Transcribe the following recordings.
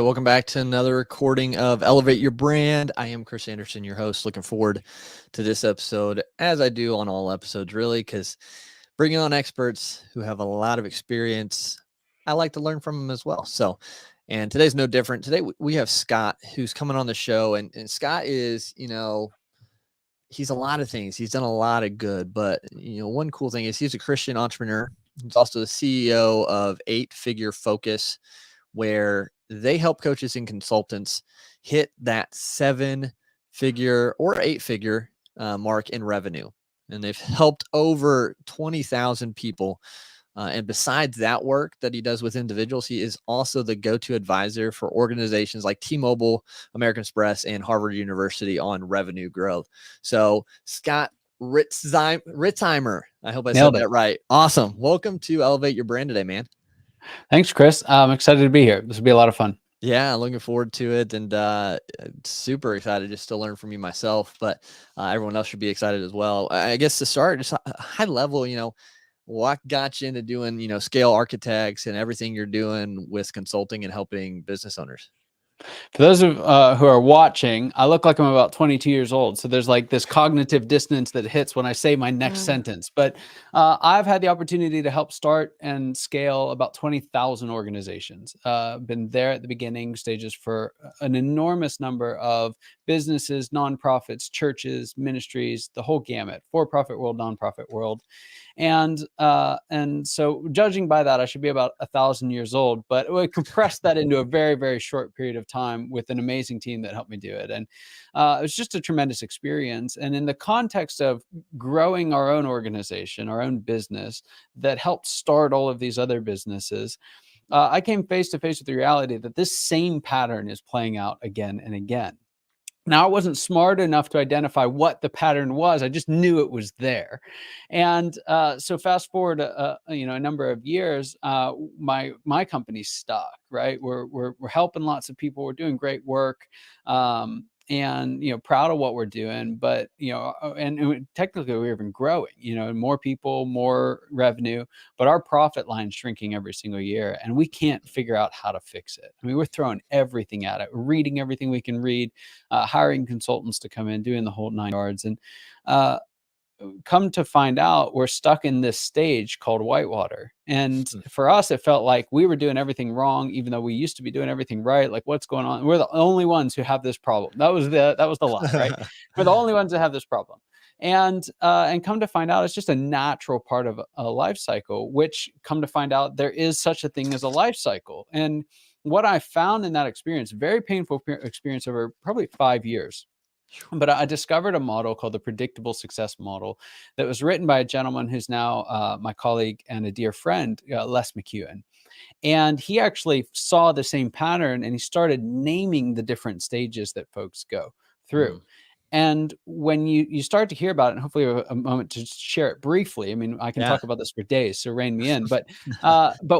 welcome back to another recording of Elevate Your Brand. I am Chris Anderson, your host. Looking forward to this episode, as I do on all episodes, really, because bringing on experts who have a lot of experience, I like to learn from them as well. And today's no different. Today we have Scott, who's coming on the show, and Scott is, he's a lot of things. He's done a lot of good, but one cool thing is he's a Christian entrepreneur. He's also the CEO of 8-Figure Focus, where they help coaches and consultants hit that 7-figure or 8-figure mark in revenue. And they've helped over 20,000 people. And besides that work that he does with individuals, he is also the go-to advisor for organizations like T-Mobile, American Express, and Harvard University on revenue growth. So Scott Ritzheimer, I hope I said that right. Awesome. Welcome to Elevate Your Brand today, man. Thanks, Chris. I'm excited to be here. This will be a lot of fun. Yeah, looking forward to it, and super excited just to learn from you myself, but everyone else should be excited as well. I guess to start, just high level, what got you into doing, scale architects and everything you're doing with consulting and helping business owners? For those who are watching, I look like I'm about 22 years old. So there's like this cognitive dissonance that hits when I say my next sentence. But I've had the opportunity to help start and scale about 20,000 organizations. Been there at the beginning stages for an enormous number of businesses, nonprofits, churches, ministries, the whole gamut, for-profit world, nonprofit world. And so judging by that, I should be about 1,000 years old, but we compressed that into a very, very short period of time with an amazing team that helped me do it. And it was just a tremendous experience. And in the context of growing our own organization, our own business that helped start all of these other businesses, I came face to face with the reality that this same pattern is playing out again and again. Now, I wasn't smart enough to identify what the pattern was. I just knew it was there. And so fast forward, a number of years, my company's stuck, right? We're helping lots of people. We're doing great work. And, proud of what we're doing, but, and technically we're even growing, more people, more revenue, but our profit line's shrinking every single year, and we can't figure out how to fix it. I mean, we're throwing everything at it, reading everything we can read, hiring consultants to come in, doing the whole 9 yards. And, come to find out, we're stuck in this stage called whitewater. And for us, it felt like we were doing everything wrong, even though we used to be doing everything right. Like, what's going on? We're the only ones who have this problem. That was the lie, right? We're the only ones that have this problem. And come to find out, it's just a natural part of a life cycle, which come to find out there is such a thing as a life cycle. And what I found in that experience, very painful experience over probably 5 years, but I discovered a model called the predictable success model that was written by a gentleman who's now my colleague and a dear friend, Les McEwen. And he actually saw the same pattern, and he started naming the different stages that folks go through. And when you start to hear about it, and hopefully a moment to share it briefly, I mean, I can talk about this for days, so rein me in. But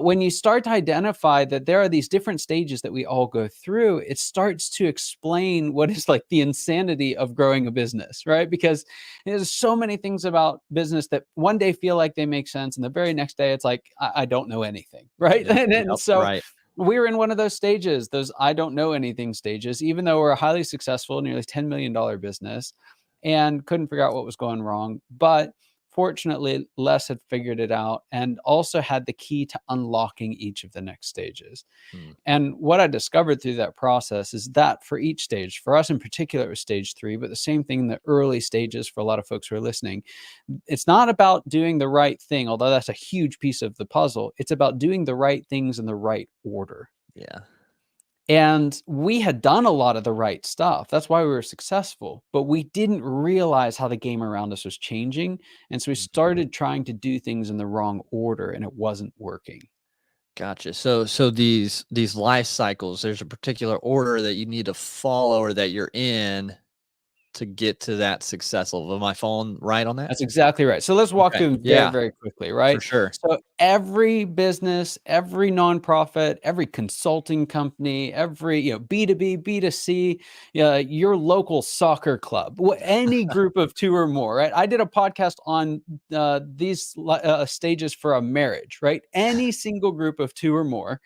when you start to identify that there are these different stages that we all go through, it starts to explain what is like the insanity of growing a business, right? Because there's so many things about business that one day feel like they make sense, and the very next day it's like, I don't know anything, right? Right. We're in one of those stages, those I don't know anything stages, even though we're a highly successful, nearly $10 million business, and couldn't figure out what was going wrong. But fortunately, Les had figured it out and also had the key to unlocking each of the next stages. And what I discovered through that process is that for each stage, for us in particular, it was stage 3, but the same thing in the early stages for a lot of folks who are listening. It's not about doing the right thing, although that's a huge piece of the puzzle. It's about doing the right things in the right order. Yeah. And we had done a lot of the right stuff. That's why we were successful, but we didn't realize how the game around us was changing. And so we started trying to do things in the wrong order, and it wasn't working. Gotcha. So these life cycles, there's a particular order that you need to follow or that you're in to get to that success level. Am I following right on that? That's exactly right. So let's walk through them very, very quickly, right? For sure. So every business, every nonprofit, every consulting company, every B2B, B2C, your local soccer club, any group of 2 or more, right? I did a podcast on these stages for a marriage, right? Any single group of 2 or more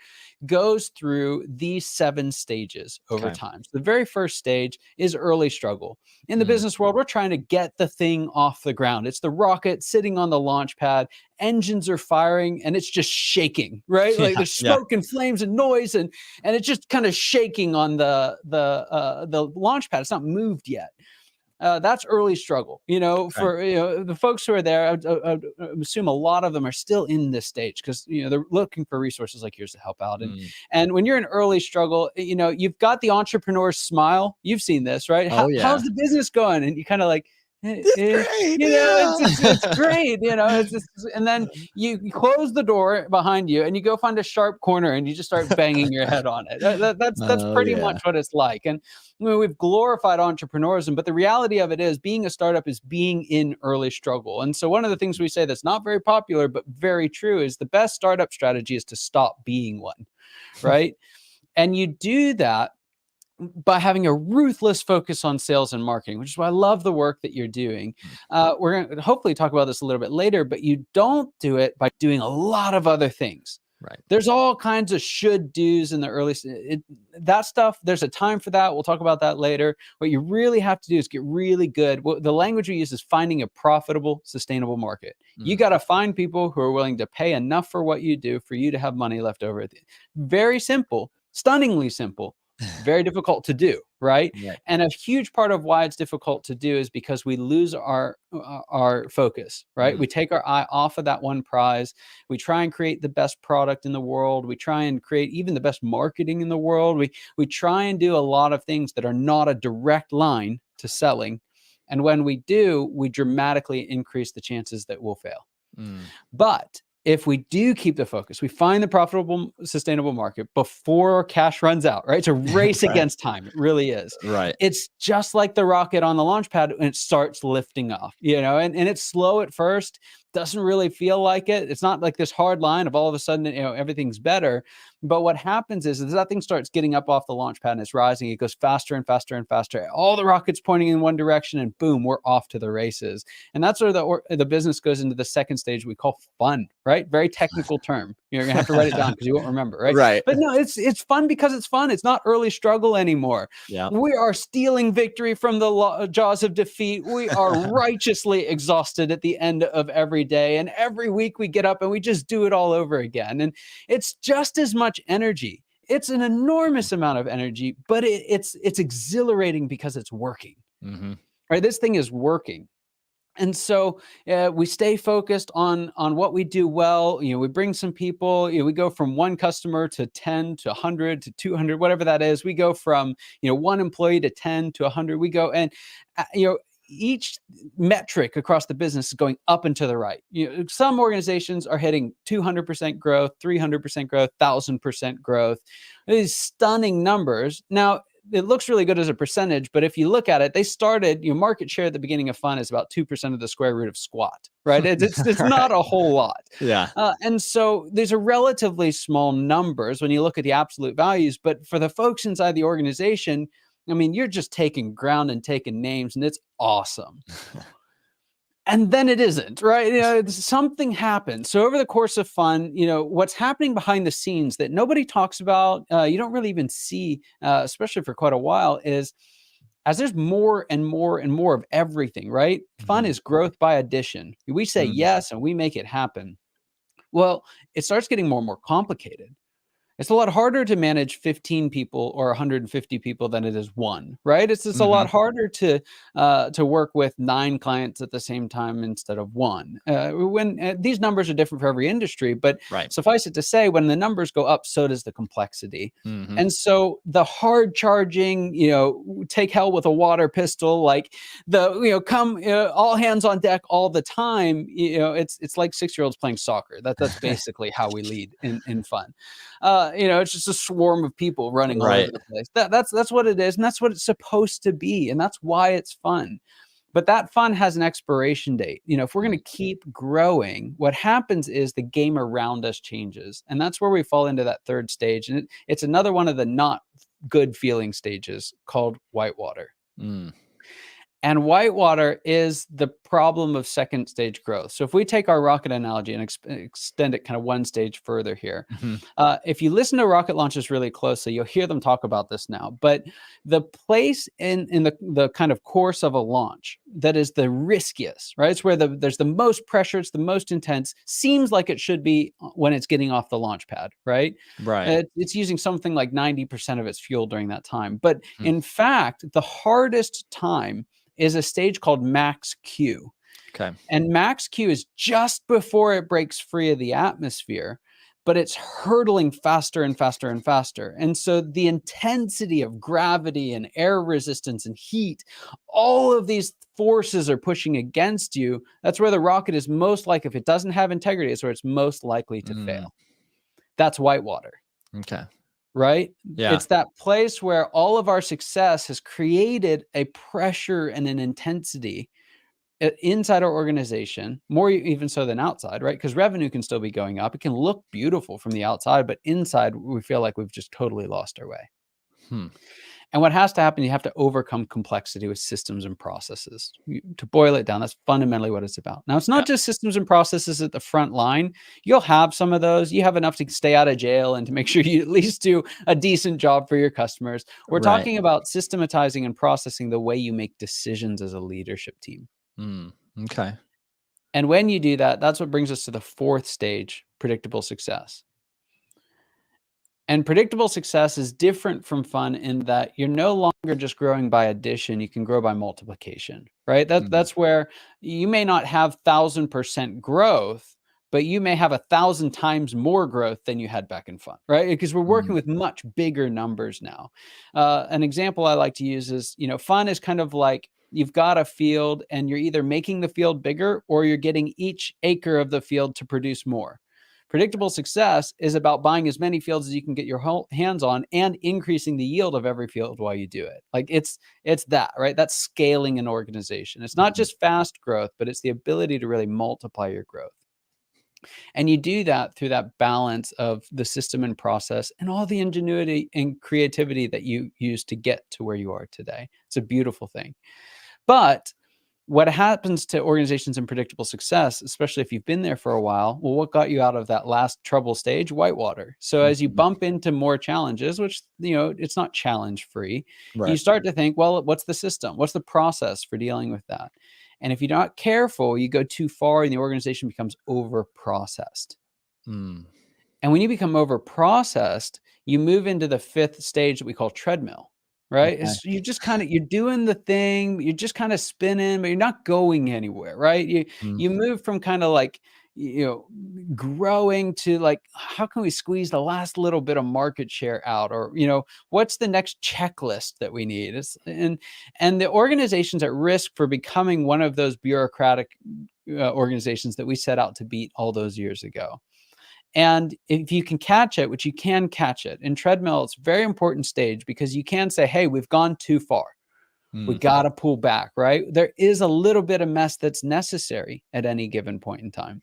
goes through these 7 stages over Okay. time. So the very first stage is early struggle. In the Mm. business world, we're trying to get the thing off the ground. It's the rocket sitting on the launch pad, engines are firing, and it's just shaking, right? Like Yeah. there's Yeah. smoke and flames and noise, and it's just kind of shaking on the launch pad. It's not moved yet. That's early struggle, Okay. for the folks who are there. I assume a lot of them are still in this stage because they're looking for resources like yours to help out. And Mm. and when you're in early struggle, you've got the entrepreneur's smile. You've seen this, right? Oh How's yeah. the business going? And you kind of like, It's great. it's Yeah. great, and then you close the door behind you and you go find a sharp corner and you just start banging your head on it. That's Oh pretty much yeah. what it's like. And we've glorified entrepreneurism, but the reality of it is being a startup is being in early struggle. And so one of the things we say that's not very popular, but very true, is the best startup strategy is to stop being one, right? And you do that by having a ruthless focus on sales and marketing, which is why I love the work that you're doing. Mm. We're going to hopefully talk about this a little bit later, but you don't do it by doing a lot of other things. Right. There's all kinds of should do's in the early that stuff. There's a time for that. We'll talk about that later. What you really have to do is get really good. The language we use is finding a profitable, sustainable market. You Mm. got to find people who are willing to pay enough for what you do for you to have money left over. Very simple, stunningly simple. Very difficult to do, right? Right. And a huge part of why it's difficult to do is because we lose our focus, right? Mm. We take our eye off of that one prize. We try and create the best product in the world. We try and create even the best marketing in the world. We try and do a lot of things that are not a direct line to selling. And when we do, we dramatically increase the chances that we'll fail. Mm. But if we do keep the focus, we find the profitable, sustainable market before cash runs out, right? It's a race Right. against time. It really is. Right. It's just like the rocket on the launch pad and it starts lifting off, and it's slow at first, doesn't really feel like it. It's not like this hard line of all of a sudden, everything's better. But what happens is that thing starts getting up off the launch pad and it's rising. It goes faster and faster and faster. All the rockets pointing in one direction and boom, we're off to the races. And that's where the business goes into the second stage we call fun, right? Very technical term. You're going to have to write it down because you won't remember, right? Right. But no, it's fun because it's fun. It's not early struggle anymore. Yeah. We are stealing victory from the jaws of defeat. We are righteously exhausted at the end of every day. And every week we get up and we just do it all over again. And it's just as much energy. It's an enormous amount of energy, but it's exhilarating because it's working. Mm-hmm. Right? This thing is working. And so we stay focused on what we do well. We bring some people. We go from one customer to 10 to 100 to 200, whatever that is. We go from one employee to 10 to 100. We go and each metric across the business is going up and to the right. Some organizations are hitting 200% growth, 300% growth, 1,000% growth. These stunning numbers. Now, it looks really good as a percentage, but if you look at it, they started, market share at the beginning of fun is about 2% of the square root of squat, right? It's not a whole lot. Yeah. And so these are relatively small numbers when you look at the absolute values, but for the folks inside the organization, I mean, you're just taking ground and taking names, and it's awesome. And then it isn't, right? Something happens. So over the course of fun, what's happening behind the scenes that nobody talks about, you don't really even see, especially for quite a while, is as there's more and more and more of everything, right? Fun Mm-hmm. is growth by addition. We say Mm-hmm. yes, and we make it happen. Well, it starts getting more and more complicated. It's a lot harder to manage 15 people or 150 people than it is one, right? It's a lot harder to work with 9 clients at the same time instead of one. When these numbers are different for every industry, but Right. suffice it to say, when the numbers go up, so does the complexity. Mm-hmm. And so the hard charging, take hell with a water pistol, like come all hands on deck all the time. It's like 6-year-olds playing soccer. That's basically how we lead in fun. It's just a swarm of people running all Right. over the place. That's what it is, and that's what it's supposed to be, and that's why it's fun. But that fun has an expiration date. If we're going to keep growing, what happens is the game around us changes, and that's where we fall into that third stage. And it's another one of the not good feeling stages called whitewater. Mm. And whitewater is the problem of second stage growth. So if we take our rocket analogy and extend it kind of one stage further here, Mhm. if you listen to rocket launches really closely, you'll hear them talk about this now. But the place in the kind of course of a launch that is the riskiest, right? It's where there's the most pressure, it's the most intense, seems like it should be when it's getting off the launch pad, right? Right. It's using something like 90% of its fuel during that time. But Hmm. in fact, the hardest time is a stage called max Q. Okay. And max Q is just before it breaks free of the atmosphere, but it's hurtling faster and faster and faster. And so the intensity of gravity and air resistance and heat, all of these forces are pushing against you. That's where the rocket is most likely, if it doesn't have integrity, it's where it's most likely to Mm. fail. That's whitewater. Okay. Right? Yeah. It's that place where all of our success has created a pressure and an intensity inside our organization, more even so than outside, right? Because revenue can still be going up. It can look beautiful from the outside, but inside we feel like we've just totally lost our way. Hmm. And what has to happen, you have to overcome complexity with systems and processes. To boil it down, that's fundamentally what it's about. Now, it's Yeah. not just systems and processes at the front line. You'll have some of those. You have enough to stay out of jail and to make sure you at least do a decent job for your customers. We're Right. talking about systematizing and processing the way you make decisions as a leadership team. Mm. Okay. And when you do that, that's what brings us to the fourth stage, predictable success. And predictable success is different from fun in that you're no longer just growing by addition, you can grow by multiplication, right? Mm. That's where you may not have 1,000% growth, but you may have 1,000 times more growth than you had back in fun, right? Because we're working Mm. with much bigger numbers now. An example I like to use is, fun is kind of like you've got a field and you're either making the field bigger or you're getting each acre of the field to produce more. Predictable success is about buying as many fields as you can get your hands on and increasing the yield of every field while you do it. Like it's that, right? That's scaling an organization. It's not Mhm. just fast growth, but it's the ability to really multiply your growth. And you do that through that balance of the system and process and all the ingenuity and creativity that you use to get to where you are today. It's a beautiful thing. But what happens to organizations in predictable success, especially if you've been there for a while, well, what got you out of that last trouble stage? Whitewater. So as you Mhm. bump into more challenges, which, it's not challenge free, you Right. start to think, well, what's the system? What's the process for dealing with that? And if you're not careful, you go too far and the organization becomes over processed. Mm. And when you become over processed, you move into the fifth stage that we call treadmill, right? Okay. It's you just kind of you're doing the thing, you're just kind of spinning, but you're not going anywhere, right? You Mm. you move from kind of like growing to like how can we squeeze the last little bit of market share out, or what's the next checklist that we need? And the organization's at risk for becoming one of those bureaucratic organizations that we set out to beat all those years ago. And if you can catch it, which you can catch it in treadmill, it's a very important stage because you can say, hey, we've gone too far. We Mm. got to pull back, right? There is a little bit of mess that's necessary at any given point in time.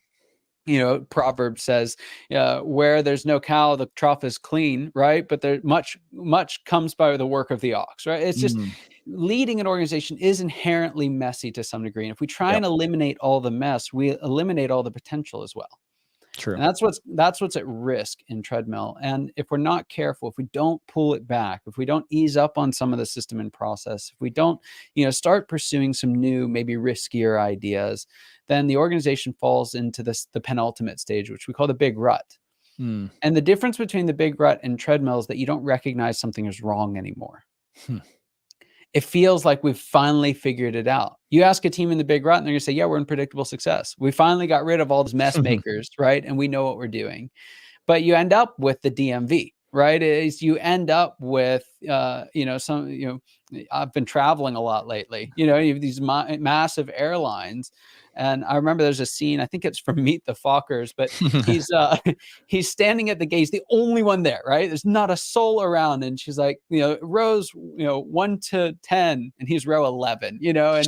Proverb says, where there's no cow, the trough is clean, right? But there much comes by the work of the ox, right? It's just Mm. leading an organization is inherently messy to some degree. And if we try Yep. and eliminate all the mess, we eliminate all the potential as well. True. And that's what's at risk in treadmill. And if we're not careful, if we don't pull it back, if we don't ease up on some of the system and process, if we don't, start pursuing some new, maybe riskier ideas, then the organization falls into the penultimate stage, which we call the big rut. Mm. And the difference between the big rut and treadmill is that you don't recognize something is wrong anymore. Hmm. It feels like we've finally figured it out. You ask a team in the big rut and they're going to say, yeah, we're in predictable success. We finally got rid of all those mess makers, right? And we know what we're doing. But you end up with the DMV, right? Is you end up with, I've been traveling a lot lately, you have these massive airlines. And I remember there's a scene, I think it's from Meet the Fockers, but he's he's standing at the gate. He's the only one there, right? There's not a soul around. And she's like, rows, 1 to 10, and he's row 11, and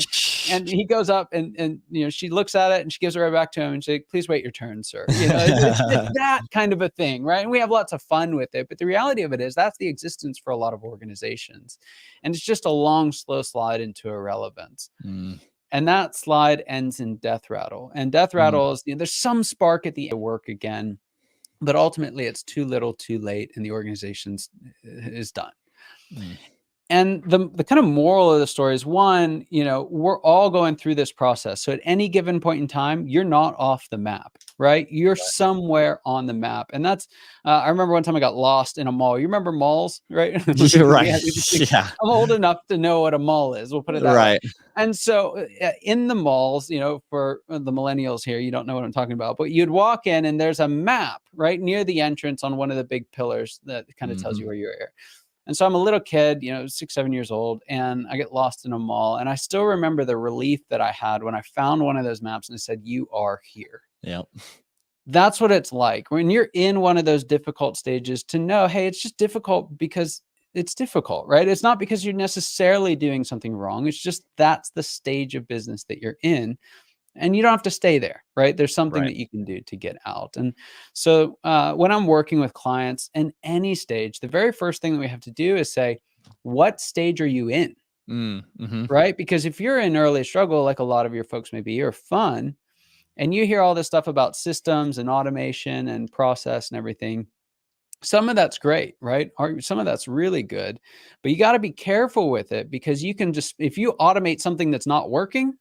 And he goes up and she looks at it and she gives it right back to him and she's like, please wait your turn, sir. It's that kind of a thing, right? And we have lots of fun with it. But the reality of it is that's the existence for a lot of organizations. And it's just a long, slow slide into irrelevance. And that slide ends in death rattle. And death rattle is, there's some spark at the end of work again, but ultimately it's too little, too late, and the organization is done. And the kind of moral of the story is, one, we're all going through this process. So at any given point in time, you're not off the map, right? You're somewhere on the map. And that's, I remember one time I got lost in a mall. You remember malls, right? You're right. Yeah. I'm old enough to know what a mall is. We'll put it that way. And so in the malls, for the millennials here, you don't know what I'm talking about, but you'd walk in and there's a map right near the entrance on one of the big pillars that kind of tells you where you're at. And so I'm a little kid, 6, 7 years old, and I get lost in a mall. And I still remember the relief that I had when I found one of those maps and it said, you are here. Yep. That's what it's like when you're in one of those difficult stages to know, hey, it's just difficult because it's difficult, right? It's not because you're necessarily doing something wrong. It's just that's the stage of business that you're in. And you don't have to stay there, right? There's something that you can do to get out. And so when I'm working with clients in any stage, the very first thing that we have to do is say, what stage are you in? Right? Because if you're in early struggle, like a lot of your folks may be, or fun, and you hear all this stuff about systems and automation and process and everything, some of that's great, right? Or some of that's really good, but you got to be careful with it because you can just, if you automate something that's not working,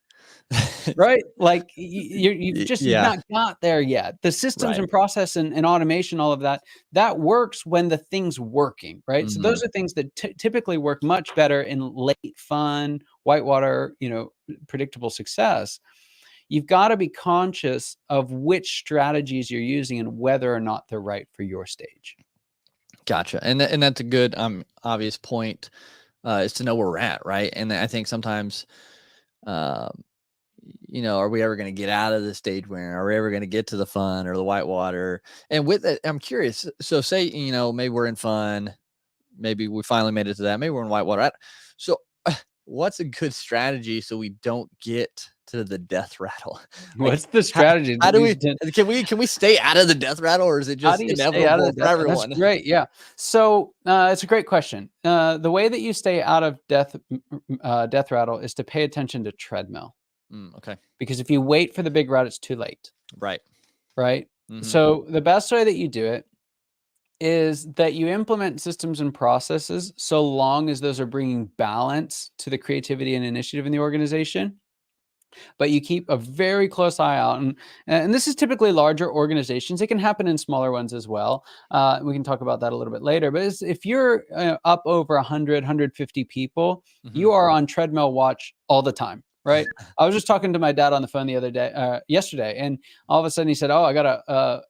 right? Like you've not got there yet. The systems and process and automation, all of that works when the thing's working, right? So those are things that typically work much better in late fun, whitewater, predictable success. You've got to be conscious of which strategies you're using and whether or not they're right for your stage. Gotcha. And that's a good obvious point, is to know where we're at, right? And I think sometimes are we ever going to get out of the stage where are we ever going to get to the fun or the whitewater? And with it, I'm curious. So say, maybe we're in fun, maybe we finally made it to that. Maybe we're in whitewater. So what's a good strategy so we don't get to the death rattle? What's the strategy? How do can we stay out of the death rattle, or is it just inevitable for everyone? That's great. Yeah. So it's a great question. The way that you stay out of death rattle is to pay attention to treadmill. Okay. Because if you wait for the big route, it's too late. Right. So the best way that you do it is that you implement systems and processes so long as those are bringing balance to the creativity and initiative in the organization. But you keep a very close eye out. And this is typically larger organizations. It can happen in smaller ones as well. We can talk about that a little bit later. But if you're up over 100, 150 people, you are on treadmill watch all the time. Right. I was just talking to my dad on the phone yesterday, and all of a sudden he said, "Oh, I got a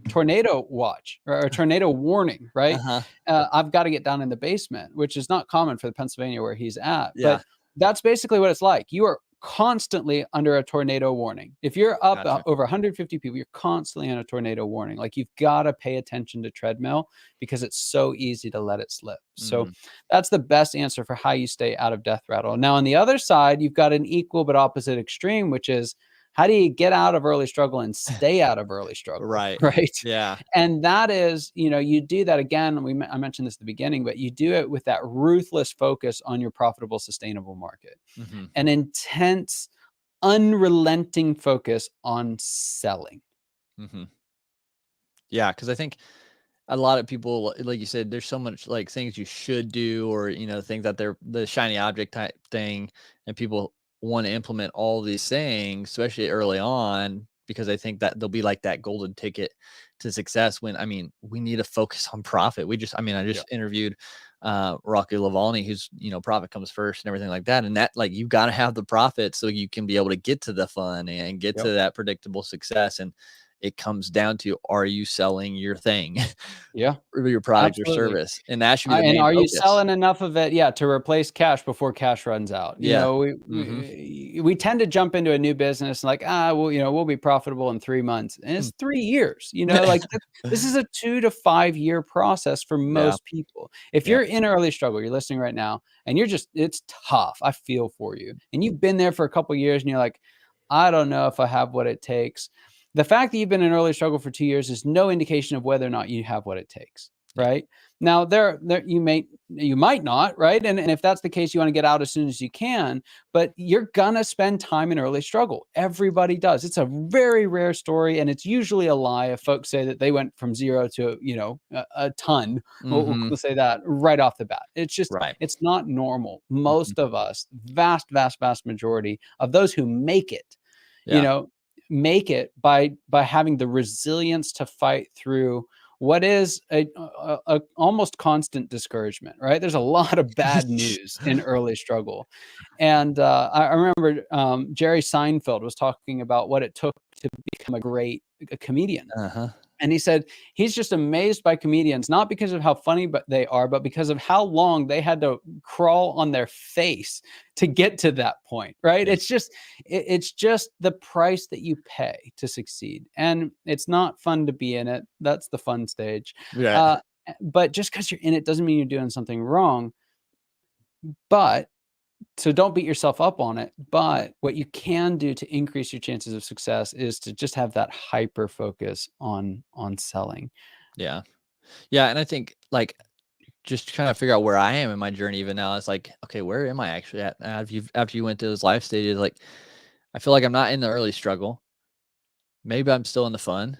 tornado watch or a tornado warning." Right. I've got to get down in the basement, which is not common for the Pennsylvania where he's at. Yeah. But that's basically what it's like. You are constantly under a tornado warning. If you're up over 150 people, you're constantly on a tornado warning. Like you've got to pay attention to treadmill because it's so easy to let it slip. So that's the best answer for how you stay out of death rattle. Now, on the other side, you've got an equal but opposite extreme, which is how do you get out of early struggle and stay out of early struggle? Right. Yeah. And that is, you do that again. I mentioned this at the beginning, but you do it with that ruthless focus on your profitable, sustainable market, an intense, unrelenting focus on selling. Yeah. Cause I think a lot of people, like you said, there's so much like things you should do, or, things that they're the shiny object type thing. And people want to implement all these things, especially early on, because I think that they'll be like that golden ticket to success when, we need to focus on profit. I just interviewed Rocky Lavalny, who's, profit comes first and everything like that. And that, like, you've got to have the profit so you can be able to get to the fun and get to that predictable success. And it comes down to, are you selling your thing, Yeah, or your product or absolutely. service? And that should be the And main are you focus. selling enough of it, yeah, to replace cash before cash runs out? You Yeah. know, Hmm. we tend to jump into a new business like, well, we'll be profitable in 3 months, and it's 3 years. Like this is a 2 to 5 year process for Yeah. most people. If Yeah. you're in early struggle, you're listening right now, and it's tough. I feel for you, and you've been there for a couple years, and you're like, I don't know if I have what it takes. The fact that you've been in early struggle for 2 years is no indication of whether or not you have what it takes, Yeah. right? Now, there you might not, right? And if that's the case, you want to get out as soon as you can, but you're gonna spend time in early struggle. Everybody does. It's a very rare story, and it's usually a lie if folks say that they went from zero to a ton. Hmm. We'll say that right off the bat. It's just Right. it's not normal. Mhm. Most of us, vast majority of those who make it, you Yeah. know, make it by having the resilience to fight through what is a almost constant discouragement, right? There's a lot of bad news in early struggle. And I remember Jerry Seinfeld was talking about what it took to become a great comedian. Uh-huh. And he said he's just amazed by comedians, not because of how funny but they are, but because of how long they had to crawl on their face to get to that point, right? Yeah. It's just the price that you pay to succeed. And it's not fun to be in it. That's the fun stage. Yeah. Uh, but just because you're in it doesn't mean you're doing something wrong. But so don't beat yourself up on it, but what you can do to increase your chances of success is to just have that hyper focus on selling. Yeah. Yeah. And I think, like, just trying to figure out where I am in my journey even now. It's like, okay, where am I actually at after you went through those life stages? Like, I feel like I'm not in the early struggle. Maybe I'm still in the fun,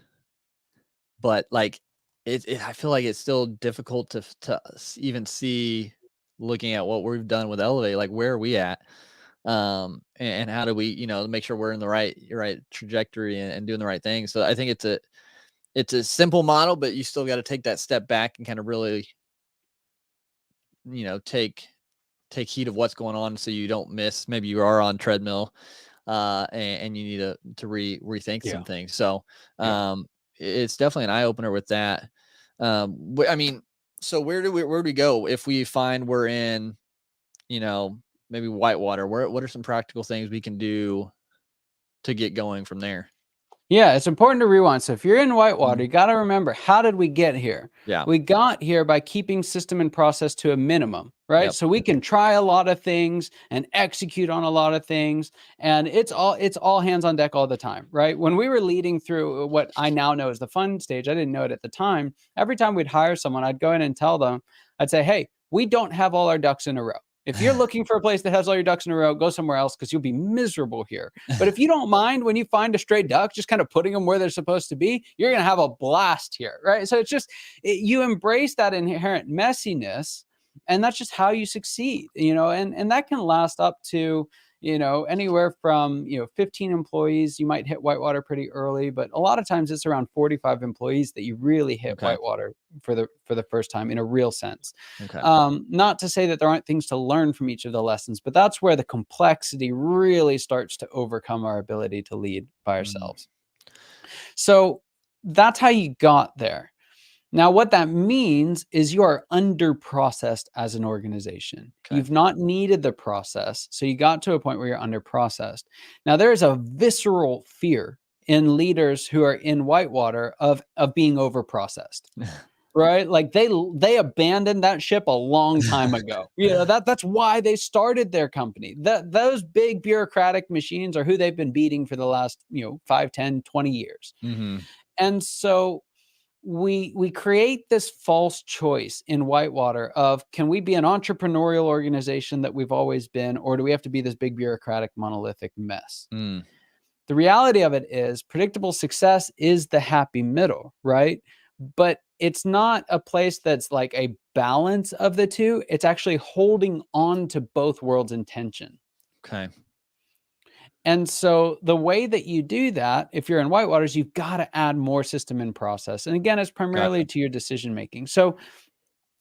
but like, I feel like it's still difficult to even see, looking at what we've done with Elevate, like, where are we at? And how do we, make sure we're in the right trajectory, and doing the right thing. So I think it's a simple model, but you still got to take that step back and kind of really, take heed of what's going on, so you don't miss. Maybe you are on treadmill, and you need to rethink some Yeah. things. So, Yeah. it's definitely an eye opener with that. I mean, so where do we go if we find we're in, you know, maybe whitewater? What are some practical things we can do to get going from there? Yeah, it's important to rewind. So if you're in whitewater, Mhm. you got to remember, how did we get here? Yeah. We got here by keeping system and process to a minimum, right? Yep. So we can try a lot of things and execute on a lot of things, and it's all hands on deck all the time, right? When we were leading through what I now know as the fun stage, I didn't know it at the time. Every time we'd hire someone, I'd go in and tell them, I'd say, "Hey, we don't have all our ducks in a row. If you're looking for a place that has all your ducks in a row, go somewhere else because you'll be miserable here. But if you don't mind when you find a stray duck, just kind of putting them where they're supposed to be, you're going to have a blast here, right?" So it's just, you embrace that inherent messiness, and that's just how you succeed, and that can last up to, anywhere from, 15 employees. You might hit whitewater pretty early, but a lot of times it's around 45 employees that you really hit Okay. whitewater for the first time in a real sense. Okay. Not to say that there aren't things to learn from each of the lessons, but that's where the complexity really starts to overcome our ability to lead by Mm. ourselves. So that's how you got there. Now, what that means is you are under processed as an organization. Okay. You've not needed the process. So you got to a point where you're under processed. Now, there is a visceral fear in leaders who are in whitewater of being over processed. Right? Like they abandoned that ship a long time ago. That's why they started their company. Those big bureaucratic machines are who they've been beating for the last, 5, 10, 20 years. Hmm. And so we create this false choice in whitewater of, can we be an entrepreneurial organization that we've always been, or do we have to be this big bureaucratic monolithic mess? Mm. The reality of it is predictable success is the happy middle, right? But it's not a place that's like a balance of the two. It's actually holding on to both worlds in tension. Okay. And so the way that you do that, if you're in whitewaters, you've got to add more system and process. And again, it's Gotcha. primarily to your decision making. So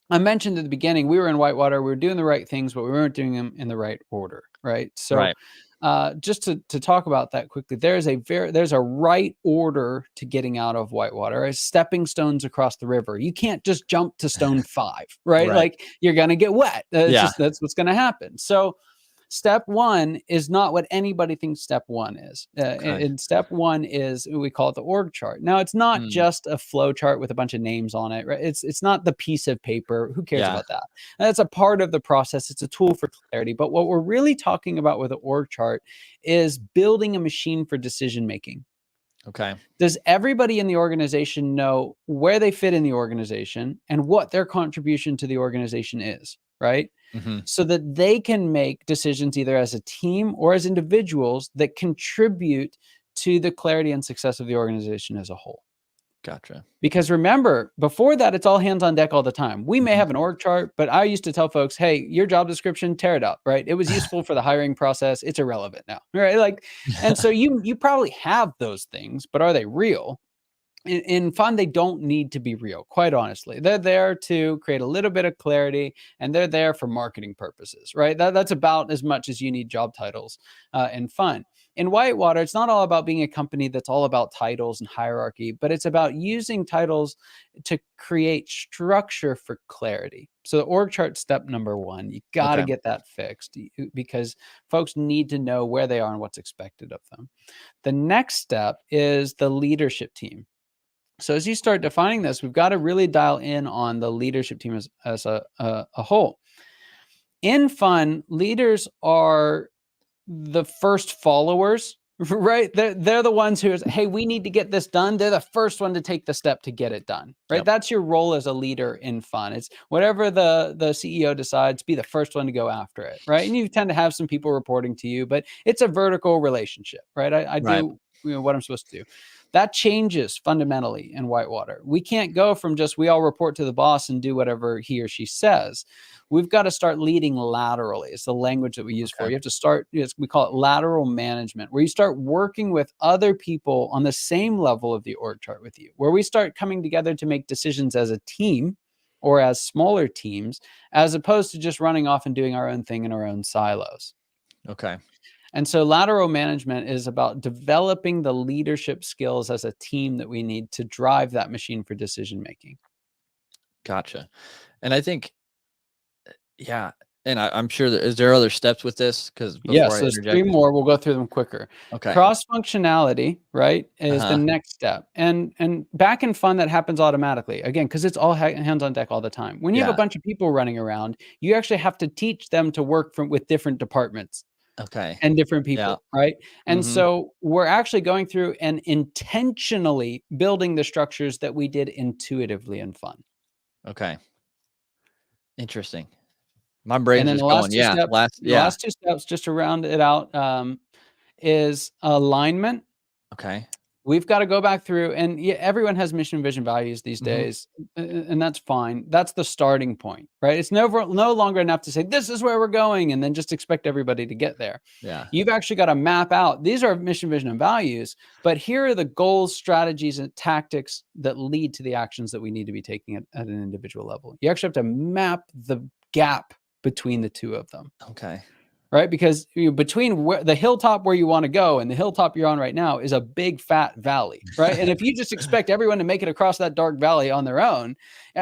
I mentioned at the beginning, we were in whitewater, we were doing the right things, but we weren't doing them in the right order, right? So Right. just to talk about that quickly, there's a right order to getting out of whitewater, as stepping stones across the river. You can't just jump to stone 5, right? Right. Like you're going to get wet. Yeah. That's what's going to happen. So step 1 is not what anybody thinks step 1 is. Okay. And step 1 is, we call it the org chart. Now, it's not just a flow chart with a bunch of names on it, right? It's not the piece of paper. Who cares about that? That's a part of the process. It's a tool for clarity. But what we're really talking about with the org chart is building a machine for decision making. Okay. Does everybody in the organization know where they fit in the organization and what their contribution to the organization is, right? So that they can make decisions either as a team or as individuals that contribute to the clarity and success of the organization as a whole. Gotcha. Because remember, before that, it's all hands on deck all the time. We may have an org chart, but I used to tell folks, hey, your job description, tear it up, right? It was useful for the hiring process. It's irrelevant now, right? Like, and so you probably have those things, but are they real? In fun, they don't need to be real, quite honestly. They're there to create a little bit of clarity, and they're there for marketing purposes, right? That's about as much as you need job titles in fun. In Whitewater, it's not all about being a company that's all about titles and hierarchy, but it's about using titles to create structure for clarity. So the org chart, step number 1, you got to get that fixed because folks need to know where they are and what's expected of them. The next step is the leadership team. So as you start defining this, we've got to really dial in on the leadership team as a whole. In fun, leaders are the first followers, right? They're the ones who is, hey, we need to get this done. They're the first one to take the step to get it done, right? Yep. That's your role as a leader in fun. It's whatever the CEO decides, be the first one to go after it, right? And you tend to have some people reporting to you, but it's a vertical relationship, right? I do what I'm supposed to do. That changes fundamentally in Whitewater. We can't go from just we all report to the boss and do whatever he or she says. We've got to start leading laterally. It's the language that we use for it. You have to start, we call it lateral management, where you start working with other people on the same level of the org chart with you, where we start coming together to make decisions as a team or as smaller teams, as opposed to just running off and doing our own thing in our own silos. Okay. And so lateral management is about developing the leadership skills as a team that we need to drive that machine for decision making. Gotcha. And I think, yeah, and I'm sure is there other steps with this? Because Yes, there's 3 more. We'll go through them quicker. Okay. Cross functionality, right, is the next step. And back in fun, that happens automatically. Again, because it's all hands on deck all the time. When you have a bunch of people running around, you actually have to teach them to work with different departments. Okay. And different people, right? And so we're actually going through and intentionally building the structures that we did intuitively in fun. Okay. Interesting. My brain's And then just the last going, 2 steps, the yeah. last 2 steps, just to round it out, is alignment. Okay. We've got to go back through, and everyone has mission, vision, values these days, and that's fine. That's the starting point, right? It's no longer enough to say, this is where we're going, and then just expect everybody to get there. Yeah. You've actually got to map out, these are mission, vision, and values, but here are the goals, strategies, and tactics that lead to the actions that we need to be taking at an individual level. You actually have to map the gap between the two of them. Okay. Right? Because between the hilltop where you want to go and the hilltop you're on right now is a big fat valley, right? And if you just expect everyone to make it across that dark valley on their own,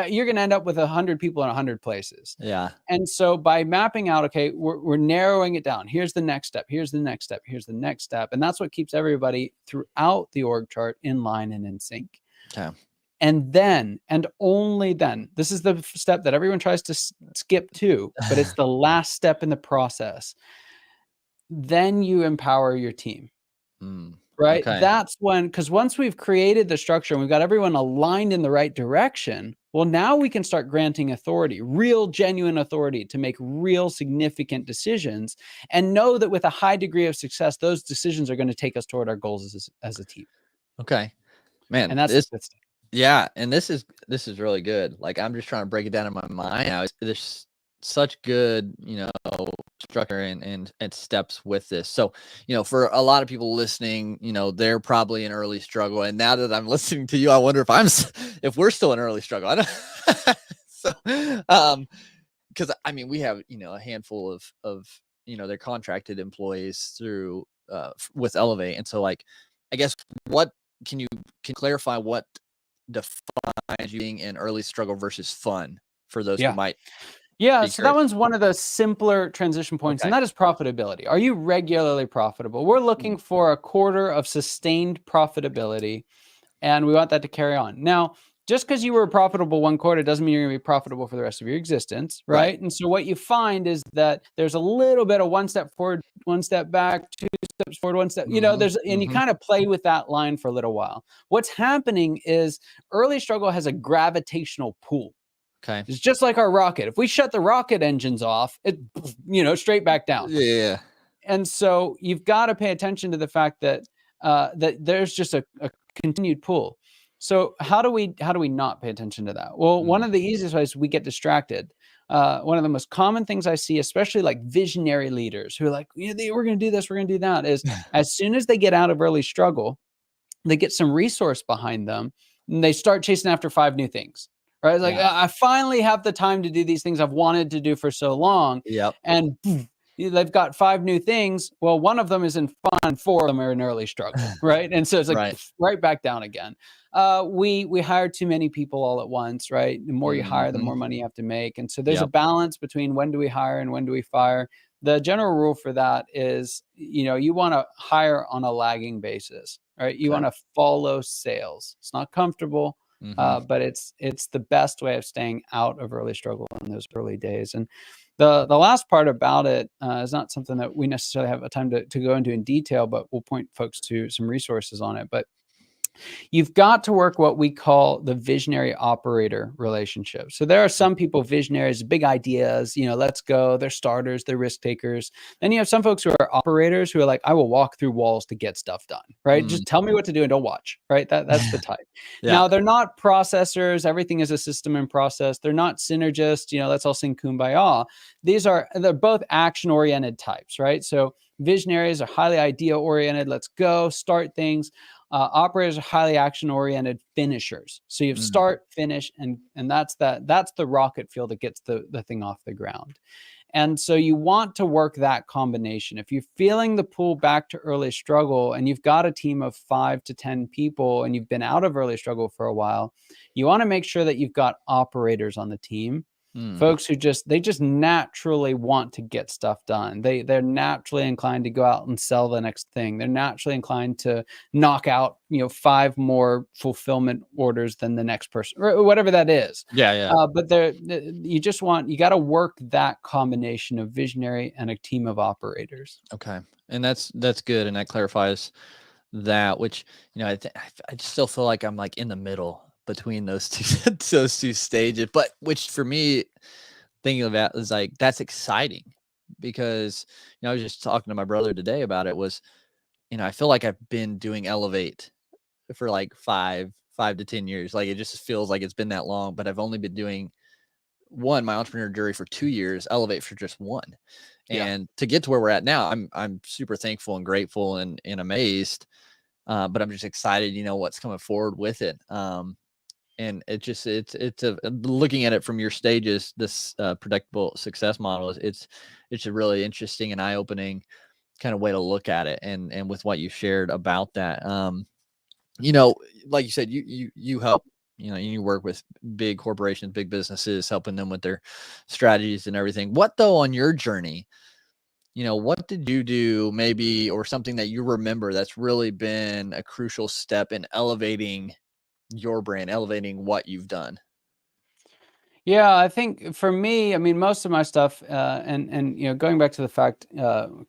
you're going to end up with 100 people in 100 places. Yeah. And so by mapping out, okay, we're narrowing it down. Here's the next step. Here's the next step. Here's the next step. And that's what keeps everybody throughout the org chart in line and in sync. Okay. And then, and only then, this is the step that everyone tries to skip to, but it's the last step in the process. Then you empower your team, right? Okay. That's when, because once we've created the structure and we've got everyone aligned in the right direction, well, now we can start granting authority, real, genuine authority to make real significant decisions, and know that with a high degree of success, those decisions are going to take us toward our goals as a team. Okay, man. And that's this. Yeah, and this is really good. Like, I'm just trying to break it down in my mind now. There's such good, structure and steps with this. So, for a lot of people listening, they're probably in early struggle. And now that I'm listening to you, I wonder if we're still in early struggle. I don't. So, because I mean, we have a handful of they're contracted employees through with Elevate. And so like, I guess what can clarify what defines you being in early struggle versus fun for those who Yeah. might Yeah, be so that curious? one's one of the simpler transition points, and Okay. that is profitability. Are you regularly profitable? We're looking for a quarter of sustained profitability, and we want that to carry on. Now, just because you were profitable one quarter doesn't mean you're going to be profitable for the rest of your existence, Right. right? And so what you find is that there's a little bit of one step forward, one step back, two steps forward, one step, and you kind of play with that line for a little while. What's happening is early struggle has a gravitational pull. Okay. It's just like our rocket. If we shut the rocket engines off, it, straight back down. Yeah. And so you've got to pay attention to the fact that that there's just a continued pull. So how do we not pay attention to that? Well, one of the easiest ways, we get distracted. One of the most common things I see, especially like visionary leaders who are like, we're going to do this, we're going to do that, is as soon as they get out of early struggle, they get some resource behind them, and they start chasing after 5 new things. Right? It's like, Yeah. I finally have the time to do these things I've wanted to do for so long. Yep. And they've got 5 new things. Well, one of them is in fun, 4 of them are in early struggle, right? And so it's like right back down again. We hire too many people all at once, right? The more you hire, the more money you have to make. And so there's a balance between when do we hire and when do we fire. The general rule for that is, you want to hire on a lagging basis, right? You want to follow sales. It's not comfortable, but it's the best way of staying out of early struggle in those early days. And the last part about it is not something that we necessarily have a time to go into in detail, but we'll point folks to some resources on it. But you've got to work what we call the visionary operator relationship. So there are some people, visionaries, big ideas, let's go. They're starters, they're risk takers. Then you have some folks who are operators who are like, I will walk through walls to get stuff done, right? Just tell me what to do and don't watch, right? That's the type. Now, they're not processors. Everything is a system and process. They're not synergists. Let's all sing Kumbaya. They're both action-oriented types, right? So visionaries are highly idea-oriented. Let's go, start things. Operators are highly action-oriented finishers. So you start, finish, and that's the rocket fuel that gets the thing off the ground. And so you want to work that combination. If you're feeling the pull back to early struggle and you've got a team of 5 to 10 people and you've been out of early struggle for a while, you want to make sure that you've got operators on the team. Folks who just naturally want to get stuff done. They're naturally inclined to go out and sell the next thing. They're naturally inclined to knock out 5 more fulfillment orders than the next person, or whatever that is. But you got to work that combination of visionary and a team of operators. Okay, and that's good, and that clarifies that. Which I just still feel like I'm like in the middle between those two stages, but which for me, thinking of that is like, that's exciting because I was just talking to my brother today about it. Was I feel like I've been doing Elevate for like 5 to 10 years. Like, it just feels like it's been that long, but I've only been doing my entrepreneur journey for 2 years, Elevate for just 1. And to get to where we're at now, I'm super thankful and grateful and amazed. But I'm just excited, what's coming forward with it. And it's looking at it from your stages, this predictable success model it's a really interesting and eye-opening kind of way to look at it. And with what you shared about that, like you said, you help, you work with big corporations, big businesses, helping them with their strategies and everything. What though on your journey, what did you do maybe, or something that you remember that's really been a crucial step in elevating your brand, elevating what you've done? Yeah, I think for me, I mean, most of my stuff, and going back to the fact,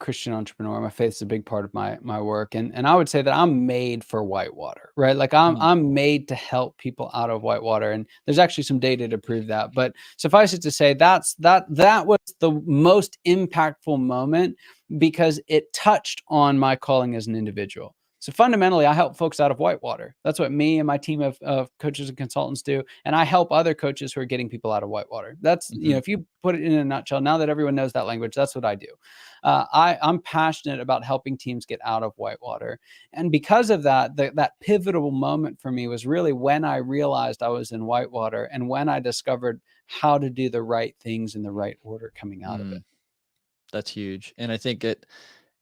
Christian entrepreneur, my faith is a big part of my work, and I would say that I'm made for whitewater, right? Like I'm made to help people out of whitewater, and there's actually some data to prove that. But suffice it to say, that was the most impactful moment because it touched on my calling as an individual. So fundamentally, I help folks out of whitewater. That's what me and my team of coaches and consultants do. And I help other coaches who are getting people out of whitewater. That's, if you put it in a nutshell, now that everyone knows that language, that's what I do. I'm passionate about helping teams get out of whitewater. And because of that, that pivotal moment for me was really when I realized I was in whitewater and when I discovered how to do the right things in the right order coming out of it. That's huge. And I think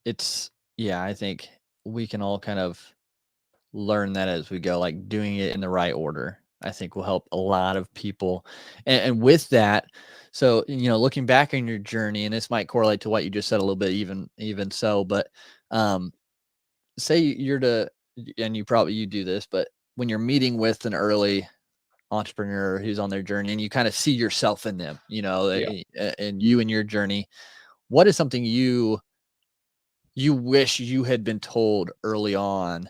it's yeah, I think we can all kind of learn that as we go, like doing it in the right order, I think will help a lot of people. And with that, so looking back on your journey, and this might correlate to what you just said a little bit, even so, but um, say you're to, and you do this, but when you're meeting with an early entrepreneur who's on their journey, and you kind of see yourself in them, Yeah. and you and your journey, what is something you wish you had been told early on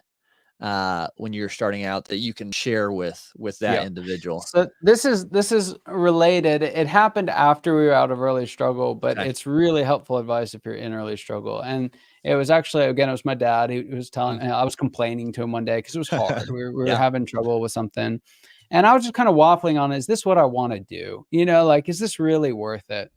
when you're starting out that you can share with that Yeah. individual? So this is related. It happened after we were out of early struggle, but Okay. it's really helpful advice if you're in early struggle. And it was actually, again, it was my dad. He was telling, Mhm. I was complaining to him one day because it was hard. We were Yeah. having trouble with something. And I was just kind of waffling on, is this what I want to do? Like, is this really worth it?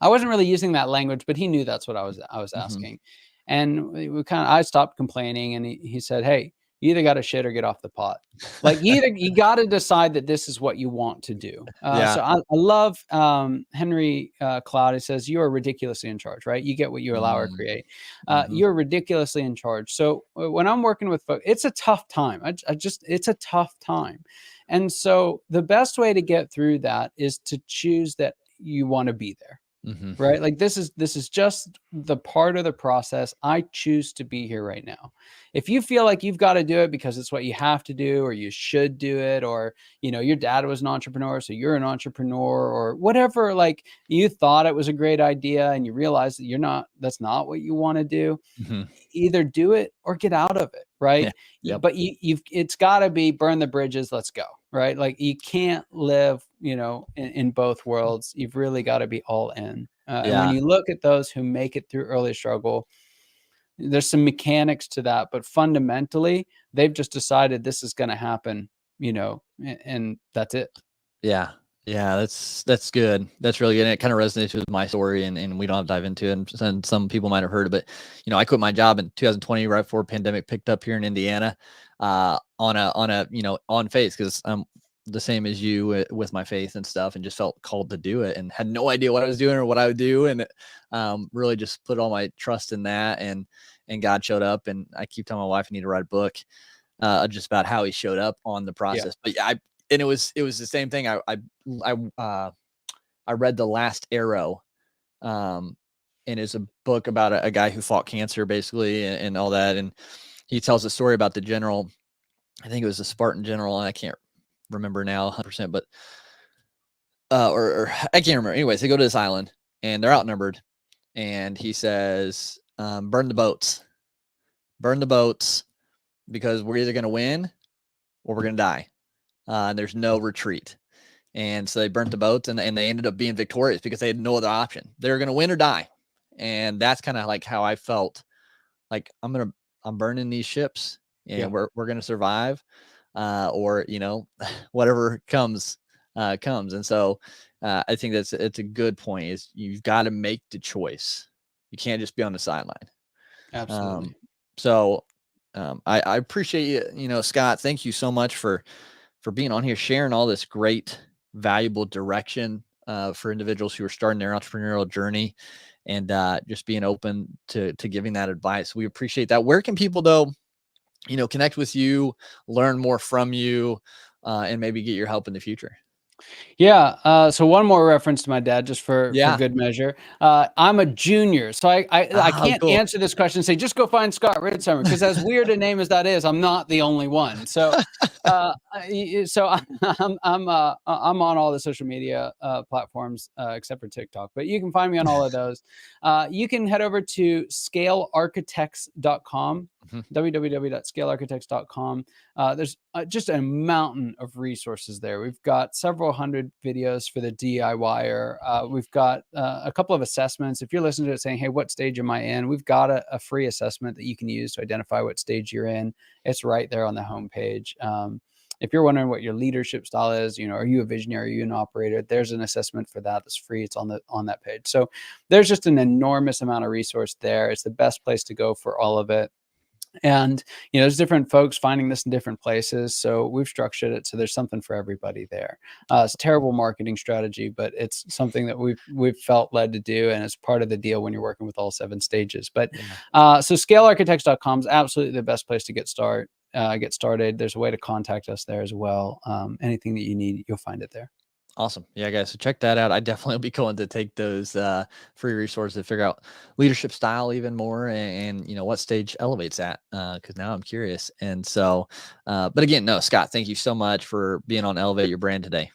I wasn't really using that language, but he knew that's what I was Mhm. asking. And I stopped complaining, and he said, "Hey, you either got to shit or get off the pot. Like, either you got to decide that this is what you want to do." Yeah. So I love Henry Cloud. He says, "You are ridiculously in charge, right? You get what you allow or Mm. create. Mhm. You're ridiculously in charge." So when I'm working with folks, it's a tough time. It's a tough time. And so the best way to get through that is to choose that you want to be there. Mhm. Right? Like, this is just the part of the process. I choose to be here right now. If you feel like you've got to do it because it's what you have to do, or you should do it, or your dad was an entrepreneur, so you're an entrepreneur, or whatever, like you thought it was a great idea and you realize that that's not what you want to do, Mhm. either do it or get out of it, Yeah. right? Yep. But it's got to be burn the bridges, let's go, right? Like, you can't live, in both worlds. You've really got to be all in. And when Yeah. you look at those who make it through early struggle, there's some mechanics to that, but fundamentally, they've just decided this is going to happen, and that's it. Yeah. Yeah, that's good. That's really good. And it kind of resonates with my story, and we don't have to dive into it. And some people might have heard of it. I quit my job in 2020 right before pandemic picked up here in Indiana, on faith, because I'm the same as you with my faith and stuff, and just felt called to do it and had no idea what I was doing or what I would do, and really just put all my trust in that, and God showed up, and I keep telling my wife I need to write a book just about how he showed up on the Yeah. process. But yeah, and it was the same thing. I read The Last Arrow, um, and it's a book about a guy who fought cancer basically, and all that. And he tells a story about the general. I think it was the Spartan general, and I can't remember now 100%, but or I can't remember. Anyways, they go to this island and they're outnumbered, and he says, burn the boats, because we're either going to win or we're going to die. And there's no retreat. And so they burnt the boats, and they ended up being victorious because they had no other option. They were going to win or die. And that's kind of like how I felt. Like, I'm burning these ships, Yeah. and we're going to survive, or, whatever comes. And so I think it's a good point, is you've got to make the choice. You can't just be on the sideline. Absolutely. Um, so I appreciate Scott. Thank you so much for being on here, sharing all this great, valuable direction for individuals who are starting their entrepreneurial journey, and just being open to giving that advice. We appreciate that. Where can people, though, connect with you, learn more from you, and maybe get your help in the future? Yeah. So one more reference to my dad, just for Yeah. good measure. I'm a junior, so I Oh, can't cool. answer this question and say just go find Scott Ritzheimer, because as weird a name as that is, I'm not the only one. So so I'm on all the social media platforms except for TikTok, but you can find me on all of those. You can head over to scalearchitects.com. Mhm. www.scalearchitects.com. There's just a mountain of resources there. We've got several hundred videos for the DIYer. We've got a couple of assessments. If you're listening to it saying, hey, what stage am I in? We've got a free assessment that you can use to identify what stage you're in. It's right there on the homepage. If you're wondering what your leadership style is, are you a visionary, are you an operator? There's an assessment for that that's free. It's on that page. So there's just an enormous amount of resource there. It's the best place to go for all of it. And, there's different folks finding this in different places. So we've structured it so there's something for everybody there. It's a terrible marketing strategy, but it's something that we've felt led to do. And it's part of the deal when you're working with all 7 stages. But so scalearchitects.com is absolutely the best place to get started. There's a way to contact us there as well. Anything that you need, you'll find it there. Awesome. Yeah, guys. So check that out. I definitely will be going to take those free resources to figure out leadership style even more and what stage elevates at, because now I'm curious. And so, but again, no, Scott, thank you so much for being on Elevate Your Brand today.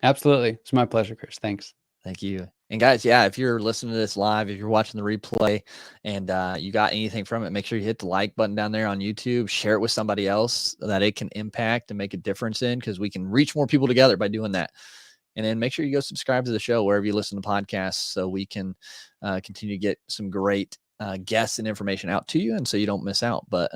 Absolutely. It's my pleasure, Chris. Thanks. Thank you. And guys, yeah, if you're listening to this live, if you're watching the replay and you got anything from it, make sure you hit the like button down there on YouTube, share it with somebody else that it can impact and make a difference in, because we can reach more people together by doing that. And then make sure you go subscribe to the show wherever you listen to podcasts so we can continue to get some great guests and information out to you and so you don't miss out. But